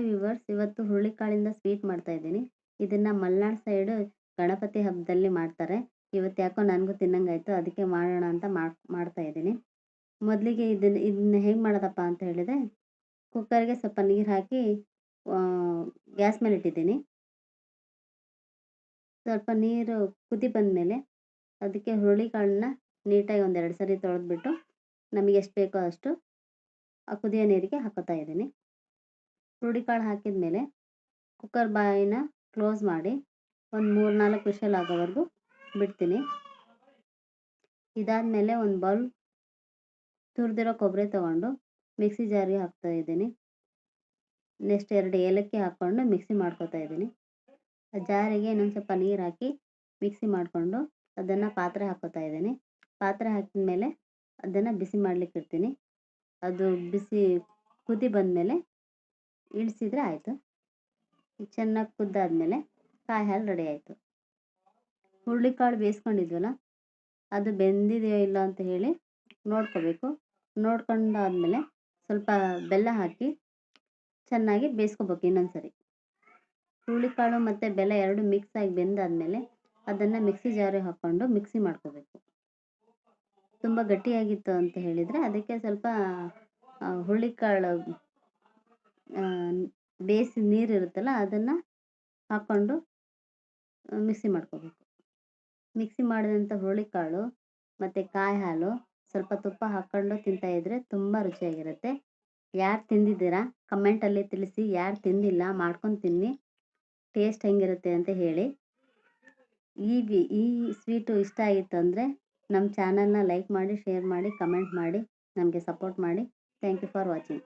Hi viewers, ಇವತ್ತು ಹುರುಳಿಕಾಳಿಂದ sweet ಮಾಡ್ತಾ ಇದ್ದೀನಿ. ಇದನ್ನು ಮಲೆನಾಡು ಸೈಡು ಗಣಪತಿ ಹಬ್ಬದಲ್ಲಿ ಮಾಡ್ತಾರೆ. ಇವತ್ತು ಯಾಕೋ ನನಗೂ ತಿನ್ನಂಗಾಯ್ತು, ಅದಕ್ಕೆ ಮಾಡೋಣ ಅಂತ ಮಾಡ್ತಾ ಇದ್ದೀನಿ. ಮೊದಲಿಗೆ ಇದನ್ನ ಹೇಗೆ ಮಾಡೋದಪ್ಪ ಅಂತ ಹೇಳಿದರೆ, ಕುಕ್ಕರ್ಗೆ ಸ್ವಲ್ಪ ನೀರು ಹಾಕಿ ಗ್ಯಾಸ್ ಮೇಲೆ ಇಟ್ಟಿದ್ದೀನಿ. ಸ್ವಲ್ಪ ನೀರು ಕುದಿ ಬಂದಮೇಲೆ ಅದಕ್ಕೆ ಹುರುಳಿಕಾಳನ್ನ ನೀಟಾಗಿ ಒಂದೆರಡು ಸರಿ ತೊಳೆದ್ಬಿಟ್ಟು ನಮಗೆ ಎಷ್ಟು ಬೇಕೋ ಅಷ್ಟು ಆ ಕುದಿಯೋ ನೀರಿಗೆ ಹಾಕೋತಾ ಇದ್ದೀನಿ. ಹುರುಳಿಕಾಳು ಹಾಕಿದ ಮೇಲೆ ಕುಕ್ಕರ್ ಬಾಯಿನ ಕ್ಲೋಸ್ ಮಾಡಿ ಒಂದು 3-4 ವಿಷಲ್ ಆಗೋವರೆಗೂ ಬಿಡ್ತೀನಿ. ಇದಾದಮೇಲೆ ಒಂದು ಬೌಲ್ ತುರಿದಿರೋ ಕೊಬ್ಬರಿ ತೊಗೊಂಡು ಮಿಕ್ಸಿ ಜಾರಿಗೆ ಹಾಕ್ತಾ ಇದ್ದೀನಿ. ನೆಕ್ಸ್ಟ್ 2 ಏಲಕ್ಕಿ ಹಾಕ್ಕೊಂಡು ಮಿಕ್ಸಿ ಮಾಡ್ಕೊತಾ ಇದ್ದೀನಿ. ಆ ಜಾರಿಗೆ ಇನ್ನೊಂದು ಸ್ವಲ್ಪ ನೀರು ಹಾಕಿ ಮಿಕ್ಸಿ ಮಾಡಿಕೊಂಡು ಅದನ್ನು ಪಾತ್ರೆ ಹಾಕ್ಕೋತಾ ಇದ್ದೀನಿ. ಪಾತ್ರೆ ಹಾಕಿದ ಮೇಲೆ ಅದನ್ನು ಬಿಸಿ ಮಾಡಲಿಕ್ಕೆ ಇಡ್ತೀನಿ. ಅದು ಬಿಸಿ ಕುದಿ ಬಂದಮೇಲೆ ಇಳಿಸಿದರೆ ಆಯಿತು. ಚೆನ್ನಾಗಿ ಕುದ್ದಾದಮೇಲೆ ಕಾಯಿ ಹಾಲು ರೆಡಿ ಆಯಿತು. ಹುರುಳಿಕಾಳು ಬೇಯಿಸ್ಕೊಂಡಿದ್ವಲ್ಲ, ಅದು ಬೆಂದಿದೆಯೋ ಇಲ್ಲ ಅಂತ ಹೇಳಿ ನೋಡ್ಕೋಬೇಕು. ನೋಡ್ಕೊಂಡಾದಮೇಲೆ ಸ್ವಲ್ಪ ಬೆಲ್ಲ ಹಾಕಿ ಚೆನ್ನಾಗಿ ಬೇಯಿಸ್ಕೋಬೇಕು. ಇನ್ನೊಂದು ಸರಿ ಹುರುಳಿಕಾಳು ಮತ್ತು ಬೆಲ್ಲ ಎರಡು ಮಿಕ್ಸ್ ಆಗಿ ಬೆಂದಾದಮೇಲೆ ಅದನ್ನು ಮಿಕ್ಸಿ ಜಾರಿಗೆ ಹಾಕ್ಕೊಂಡು ಮಿಕ್ಸಿ ಮಾಡ್ಕೋಬೇಕು. ತುಂಬ ಗಟ್ಟಿಯಾಗಿತ್ತು ಅಂತ ಹೇಳಿದರೆ ಅದಕ್ಕೆ ಸ್ವಲ್ಪ ಹುರುಳಿಕಾಳು ಬೇಯಿಸಿದ ನೀರು ಇರುತ್ತಲ್ಲ ಅದನ್ನು ಹಾಕ್ಕೊಂಡು ಮಿಕ್ಸಿ ಮಾಡ್ಕೋಬೇಕು. ಮಿಕ್ಸಿ ಮಾಡಿದಂಥ ಹುರುಳಿಕಾಳು ಮತ್ತು ಕಾಯಿ ಹಾಲು ಸ್ವಲ್ಪ ತುಪ್ಪ ಹಾಕ್ಕೊಂಡು ತಿಂತಾಯಿದ್ರೆ ತುಂಬ ರುಚಿಯಾಗಿರುತ್ತೆ. ಯಾರು ತಿಂದಿದ್ದೀರಾ ಕಮೆಂಟಲ್ಲಿ ತಿಳಿಸಿ. ಯಾರು ತಿಂದಿಲ್ಲ ಮಾಡ್ಕೊಂಡು ತಿನ್ನಿ, ಟೇಸ್ಟ್ ಹೆಂಗಿರುತ್ತೆ ಅಂತ ಹೇಳಿ. ಈ ಸ್ವೀಟು ಇಷ್ಟ ಆಗಿತ್ತು ಅಂದರೆ ನಮ್ಮ ಚಾನಲ್ನ ಲೈಕ್ ಮಾಡಿ, ಶೇರ್ ಮಾಡಿ, ಕಮೆಂಟ್ ಮಾಡಿ, ನಮಗೆ ಸಪೋರ್ಟ್ ಮಾಡಿ. Thank you for watching.